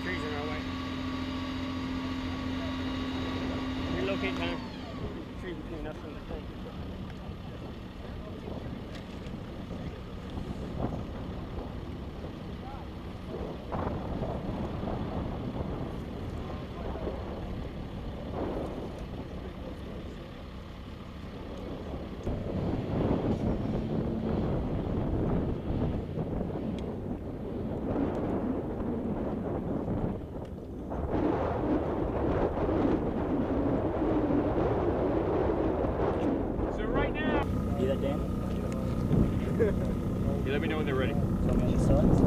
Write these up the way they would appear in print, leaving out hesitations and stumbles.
trees in our way. Relocate time. Tree between us and the tank. See that, Dan? You let me know when they're ready. Tell me on the sides.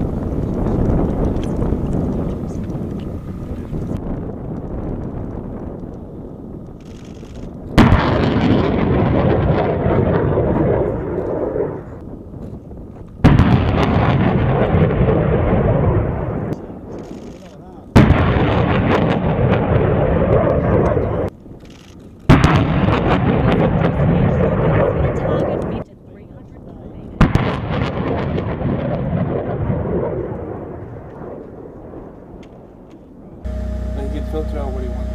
He can filter out what he wants.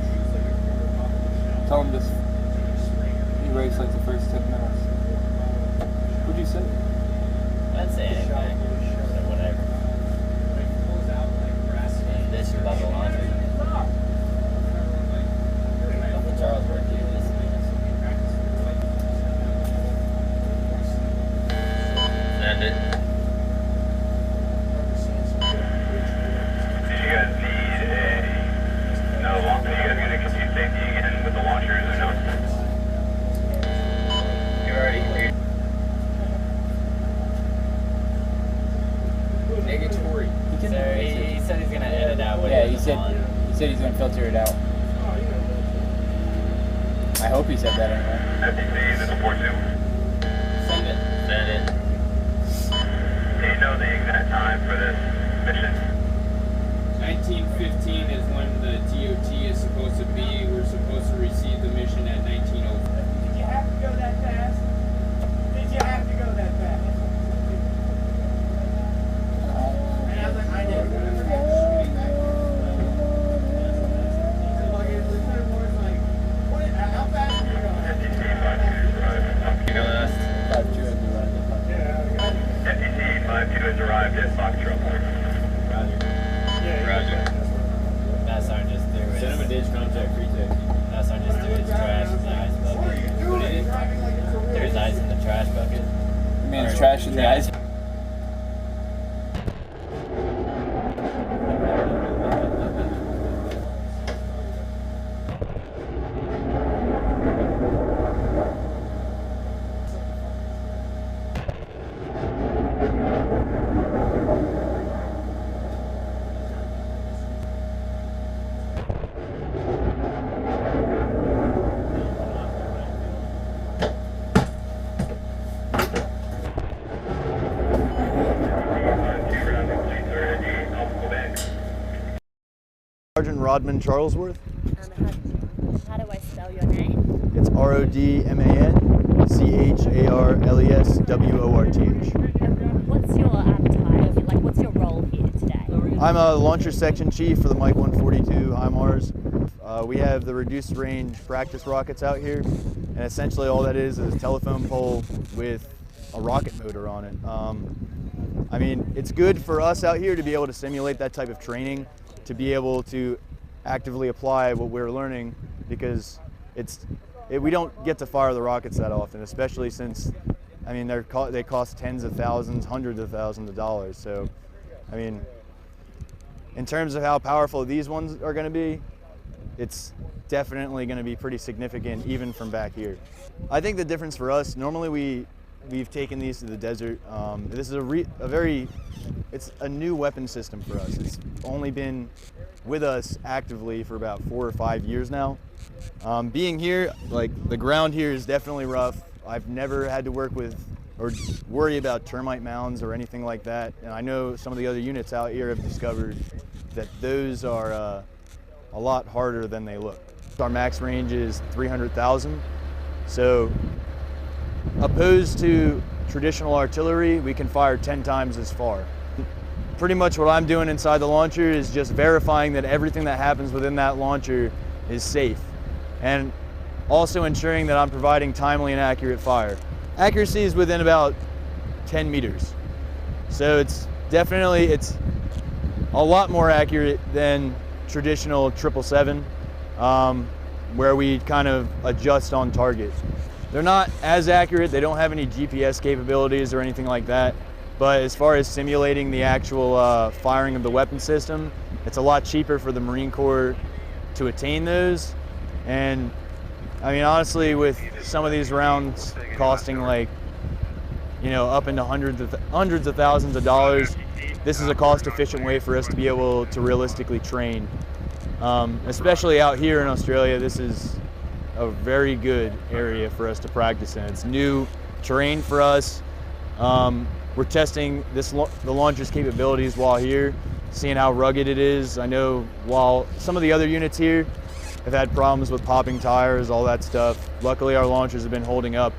Tell him just erase like the first 10 minutes. What'd you say? I'd say anything. So whatever. This is about the laundry. Uncle Charles worked here this Send it. Negatory. He said he's gonna edit out what He said he's gonna filter it out. I hope he said that anyway. Send it. Send it. Do you know the exact time for this mission? 1915 is when the TOT is supposed to be. We're supposed to receive the mission at 1905. Did you have to go that fast? Did you have to go that fast? And I was like, I did. How fast are you going? 52 last. 5-2 has arrived at FTC 52 has arrived at Foxtrot. Roger. Roger. Matt Sergeant just threw his... Send him a ditch contact free text. Matt Sergeant just threw his trash in the ice bucket. What are you doing? Threw his ice in the trash bucket. The man's trash in the ice. Sergeant Rodman Charlesworth. How do I spell your name? It's RODMAN CHARLESWORTH. What's your title? Like, what's your role here today? I'm a launcher section chief for the Mike 142 HIMARS. We have the reduced range practice rockets out here, and essentially all that is a telephone pole with a rocket motor on it. I mean, it's good for us out here to be able to simulate that type of training, to be able to actively apply what we're learning, because we don't get to fire the rockets that often, especially since, I mean, they cost tens of thousands, hundreds of thousands of dollars. So, I mean, in terms of how powerful these ones are going to be, it's definitely going to be pretty significant even from back here. I think the difference for us, normally we've taken these to the desert. This is it's a new weapon system for us. It's only been with us actively for about 4 or 5 years now. Being here, like, the ground here is definitely rough. I've never had to work with or worry about termite mounds or anything like that. And I know some of the other units out here have discovered that those are a lot harder than they look. Our max range is 300,000. So opposed to traditional artillery, we can fire 10 times as far. pretty much what I'm doing inside the launcher is just verifying that everything that happens within that launcher is safe, and also ensuring that I'm providing timely and accurate fire. Accuracy is within about 10 meters. So it's a lot more accurate than traditional 777, where we kind of adjust on target. They're not as accurate, they don't have any GPS capabilities or anything like that, but as far as simulating the actual firing of the weapon system, it's a lot cheaper for the Marine Corps to attain those. And I mean, honestly, with some of these rounds costing like, you know, up into hundreds of thousands of dollars, this is a cost-efficient way for us to be able to realistically train. Especially out here in Australia, this is a very good area for us to practice in. It's new terrain for us. We're testing the launcher's capabilities while here, seeing how rugged it is. I know while some of the other units here have had problems with popping tires, all that stuff, luckily our launchers have been holding up.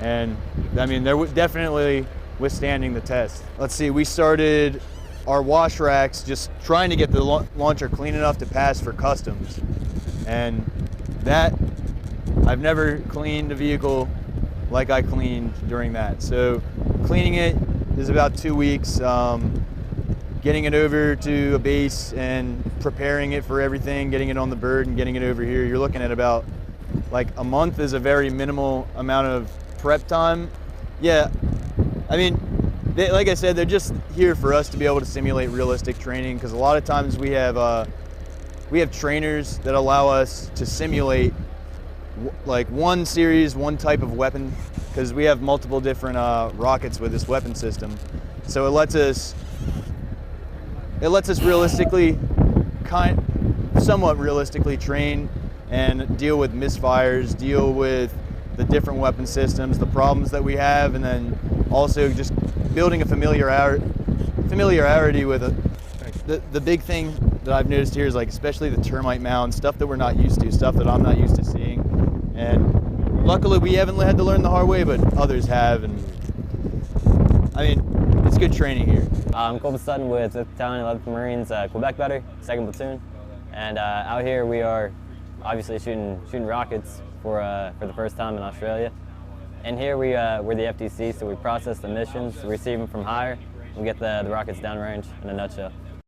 And I mean, they're definitely withstanding the test. Let's see, we started our wash racks just trying to get the launcher clean enough to pass for customs. And that, I've never cleaned a vehicle like I cleaned during that. So cleaning it is about 2 weeks. Getting it over to a base and preparing it for everything, getting it on the bird and getting it over here, you're looking at about like a month is a very minimal amount of prep time. Yeah, I mean, like I said, they're just here for us to be able to simulate realistic training, because a lot of times we have trainers that allow us to simulate like one series, one type of weapon, because we have multiple different rockets with this weapon system. So it lets us realistically, somewhat realistically train and deal with misfires, deal with the different weapon systems, the problems that we have, and then also just building a familiarity with it. The big thing that I've noticed here is like especially the termite mound, stuff that we're not used to, stuff that I'm not used to seeing. And luckily we haven't had to learn the hard way, but others have. And I mean, it's good training here. I'm Colby Sutton with 5th Battalion, 11th Marines, Quebec Battery, 2nd Platoon. And out here we are obviously shooting rockets for the first time in Australia. And here we're the FTC, so we process the missions, receive them from higher, and we get the rockets downrange in a nutshell.